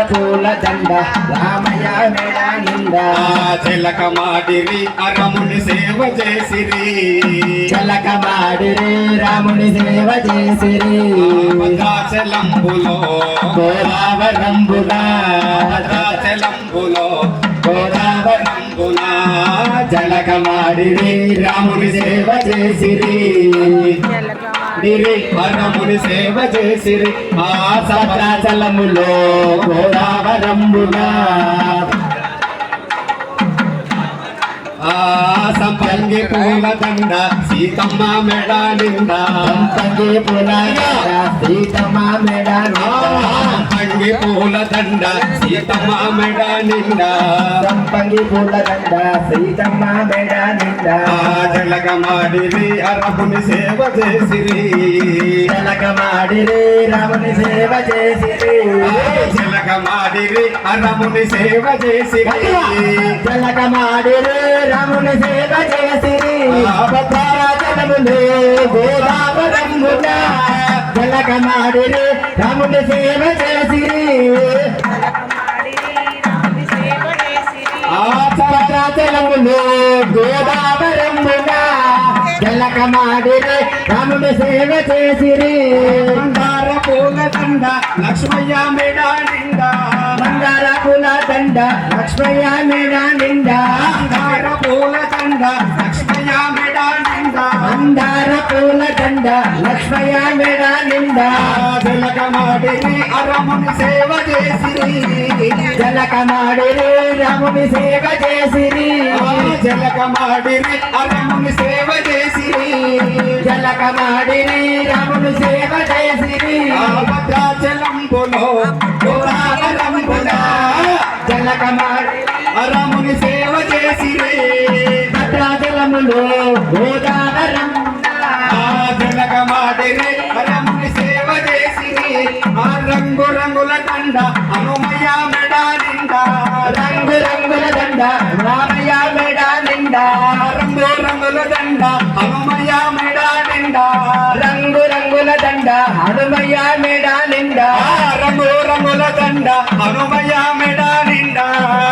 పూల దండ రామయ్య మెడ నిండా చిలక మాడిరి రాముని సేవ చేసిరి చిలక మాడిరి రాముని సేవ చేసిరి భద్రాచలంబులో గోదావరంబులా భద్రాచలంబులో గోదావరంబుల జలక మాడిరి రాముని సేవ చేసిరి రాముని సేవ చేసిరి ఆ భద్రాచలములో గోదావరంబుల సంపంగి పూల దండ సీతమ్మ మెడ నిండా సంపంగి పూల దండ సీతమ్మ మెడ సంపంగి పూల దండ సీతమ్మ మెడ నిండా సంపంగి పూల దండ సీతమ్మ మెడ నిండా జలక మాడిరి రాముని సేవ చేసిరి జలక మాడిరి రాముని సేవ చేసిరి జలక మాడిరి రాముని సేవ చేసిరి జలక మాడిరి రాముని సేవ చేసిరి భద్రాచలములో గోదావరంబుల జలక మాడిరి రాముని సేవ చేసిరి భద్రాచలములో గోదావరంబుల జలక మాడిరి రాముని సేవ చేసిరి మందార పూల దండ లక్ష్మయ్య మెడ నిండా మందార పూల దండ లక్ష్మయ్య మెడ నిండా మందార పూల దండ లక్ష్మయ్య మెడ నిండా మందార పూల దండ లక్ష్మయ్య మెడ నిండా జలక మాడిరి రాముని సేవ చేసిరి జలక మాడిరి రాముని సేవ చేసిరి జలక మాడిరి రాముని సేవ చేసిరి జలక మాడిరి రాముని సేవ చేసిరి భద్రాచలంబులో గోదావరంబుల జలక మాడి రాముని సేవ చేసిరి భద్రాచలములో గోదావరం జలక మాడిరి రాముని సేవ చేసిరి రంగు రంగుల దండ హనుమయ్య మెడ నిండా రంగు రంగుల దండ రామయ్య మెడ నిండా రంగు రంగుల దండ హనుమయ్య మెడ నిండా రంగు రంగుల దండ హనుమయ్య మెడ నిండా రంగు రంగుల దండ హనుమయ్య మెడ నిండా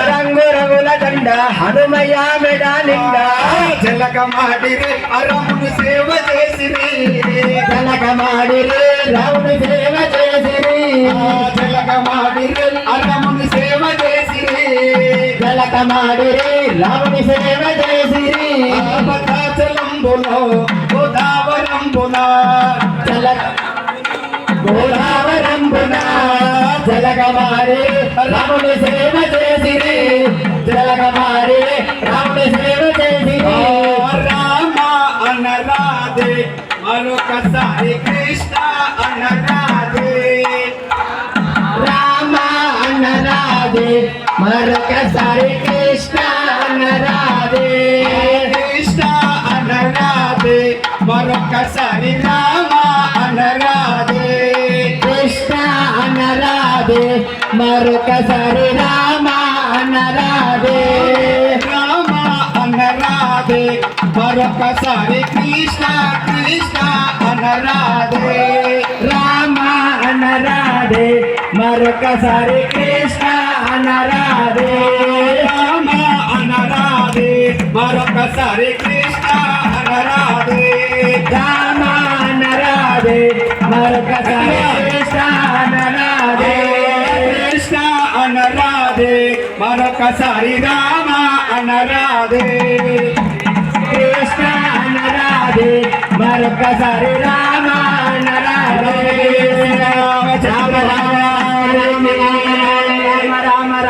రంగు రంగుల దండ హనుమయ్య మెడ నిండా జలక మాడిరి రాముని సేవ చేసిరి జలక మాడిరి రాముని సేవ చేసిరి జలక మాడిరి రాముని సేవ చేసిరి జలక మాడిరి రాముని సేవ చేసిరి భద్రాచలంబులో గోదావరంబుల జలక గోదావరంబున జలక మాడి రాముని సేవ చేసిరి జలక మాడి రాముని సేవ చేసిరి రామ అనరాధే మరొకసారి కృష్ణ అనరాధే రామ అన్నరాధే మరొకసారి కృష్ణ అన్నరాధే కృష్ణ అనరాధే మరొకసారి రామ అనరాధే కృష్ణ అన్నరాధే మరొకసారి రామ అన్నరాధే రామ అనరాధే మరొకసారి కృష్ణ కృష్ణ అనరాధే రామ అన్నరాధే మరొకసారి కృష్ణ అన్నరాధే రామ అనరాధే మరొకసారి కృష్ణ అనరాధే రామ అన్నరాధే మరొకసారి కృష్ణ అన్నరాధే కృష్ణ అనరాధే మరొకసారి రామ అనరాధే కృష్ణ అన్నరాధే మరొకసారి రామ అన్నరాధే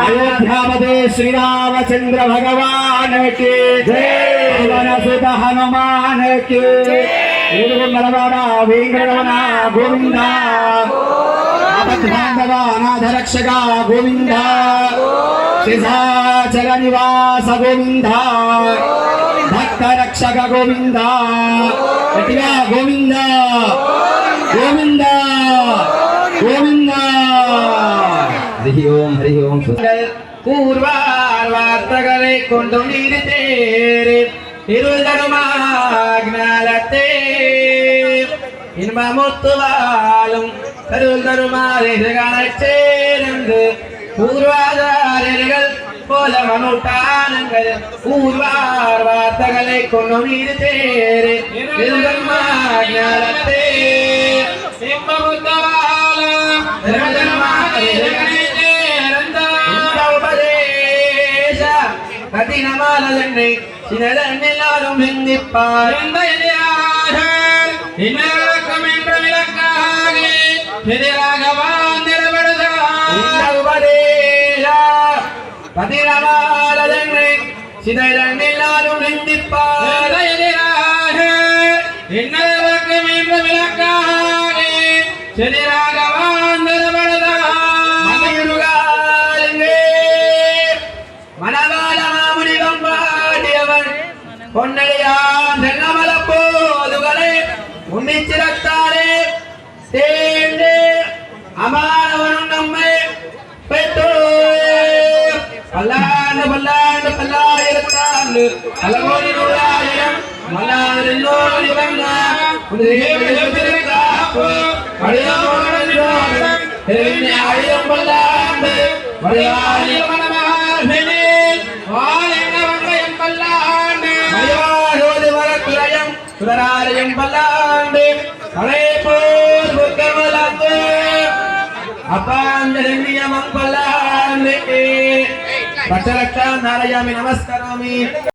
అయోధ్యాపదే శ్రీరామచంద్ర భగవాన్ కి సుత హనుమాన్ కి ఏడుగొండలవాడ వెంకటరమణ గోవింద ఆపద్బాంధవ అనాథరక్షక గోవింద శ్రీసాచల నివాస గోవింద భక్త రక్షక గోవింద గట్టిగా గోవింద గోవింద గోవింద ഹരി ഓം പൂർവാർവാർത്തകളെ കൊണ്ടു നീരിത്തേരെ ഇരുതരുമാഗ്നാലത്തെ ഇൻമൊത്തുവാലും കരുതരുമാരെ ചേരുന്നത് பூர்வாதாரர்கள் போல மனுட்டானங்கள் ஊர்வார் வார்த்தைகளை கொண்டு நீர் தேரு ஞானத்தே உபதேச கதினமானதென்னை சிலரெல்லாரும் சிந்திப்பார் இன்னக்கும் என்ற விளக்காக எதிராக பதினமானதென்னை சிலரெல்லாரும் சிந்திப்பார் எதிராக இன்னக்கும் என்ற விளக்காக எதிராக மனவாள மாமுனிகம் பாடியவன் பொன்னடியான் சென்னமல போதுகளை உன்னிச்சிரத்தாலே சேர்ந்து அமானவனும் நம்மை பெற்றோ பல்லாண்டு பல்லாண்டு பல்லாயிரத்தாண்டு பல கோடி நூறாயிரம் மல்லாயிரம் ஆயிரம் பல்லாண்டு சுடராலயம் பல்லாண்டு கலைப்போர் புத்தமலந்து அப்பாந்தரண்யமம் பல்லாண்டு பச்சலட்சம் நாராயாமி நமஸ்கராமி.